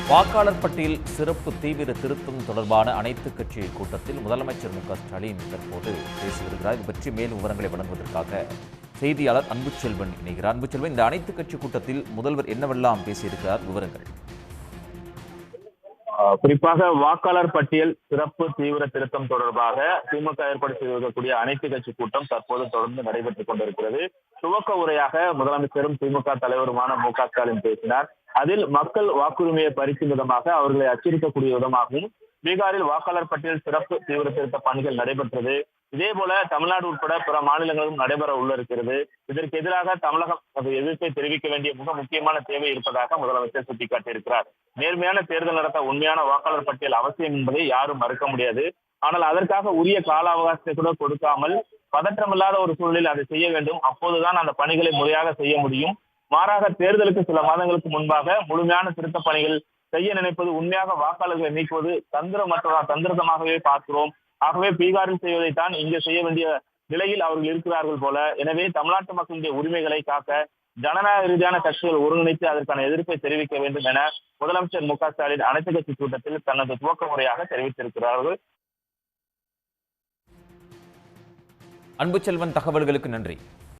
வாக்காளர் பட்டியல் சிறப்பு தீவிர திருத்தம் தொடர்பான அனைத்துக் கட்சி கூட்டத்தில் முதலமைச்சர் மு.க.ஸ்டாலின் தற்போது பேசி வருகிறார். இது பற்றி மேலும் விவரங்களை வழங்குவதற்காக செய்தியாளர் அன்புச்செல்வன் இணைகிறார். அன்புச்செல்வன், இந்த அனைத்துக் கட்சி கூட்டத்தில் முதல்வர் என்னவெல்லாம் பேசியிருக்கிறார், விவரங்கள்? குறிப்பாக வாக்காளர் பட்டியல் சிறப்பு தீவிர திருத்தம் தொடர்பாக திமுக ஏற்பாடு செய்திருக்கக்கூடிய அனைத்து கட்சி கூட்டம் தற்போது தொடர்ந்து நடைபெற்றுக் கொண்டிருக்கிறது. துவக்க உரையாக முதலமைச்சரும் திமுக தலைவருமான மு.க.ஸ்டாலின் பேசினார். அதில் மக்கள் வாக்குரிமையை பறிக்கும் விதமாக அவர்களை அச்சுறுத்தக்கூடிய விதமாகவும் பீகாரில் வாக்காளர் பட்டியல் சிறப்பு தீவிர திருத்த பணிகள் நடைபெற்றது. இதே போல தமிழ்நாடு உட்பட பிற மாநிலங்களும் நடைபெற உள்ள இருக்கிறது. இதற்கு எதிராக தமிழகம் எதிர்ப்பை தெரிவிக்க வேண்டிய மிக முக்கியமான தேவை இருப்பதாக முதலமைச்சர் சுட்டிக்காட்டியிருக்கிறார். நேர்மையான தேர்தல் நடத்த உண்மையான வாக்காளர் பட்டியல் அவசியம் என்பதை யாரும் மறுக்க முடியாது. ஆனால் அதற்காக உரிய கால அவகாசத்தை கூட கொடுக்காமல் பதற்றமில்லாத ஒரு சூழலில் அதை செய்ய வேண்டும். அப்போதுதான் அந்த பணிகளை முறையாக செய்ய முடியும். மாறாக தேர்தலுக்கு சில மாதங்களுக்கு முன்பாக முழுமையான திருத்த பணிகள் செய்ய நினைப்பது உண்மையாக வாக்காளர்களை நீக்குவது தந்திரமாகவே பார்க்கிறோம். ஆகவே பீகாரில் செய்வதைத்தான் இங்கே செய்ய வேண்டிய நிலையில் அவர்கள் இருக்கிறார்கள் போல. எனவே தமிழ்நாட்டு மக்களுடைய உரிமைகளை காக்க ஜனநாயக ரீதியான கட்சிகள் ஒருங்கிணைத்து அதற்கான எதிர்ப்பை தெரிவிக்க வேண்டும் என முதலமைச்சர் மு.க.ஸ்டாலின் அனைத்து கட்சி கூட்டத்தில் தனது துவக்க முறையாக தெரிவித்திருக்கிறார்கள். அன்புச்செல்வன், தகவல்களுக்கு நன்றி.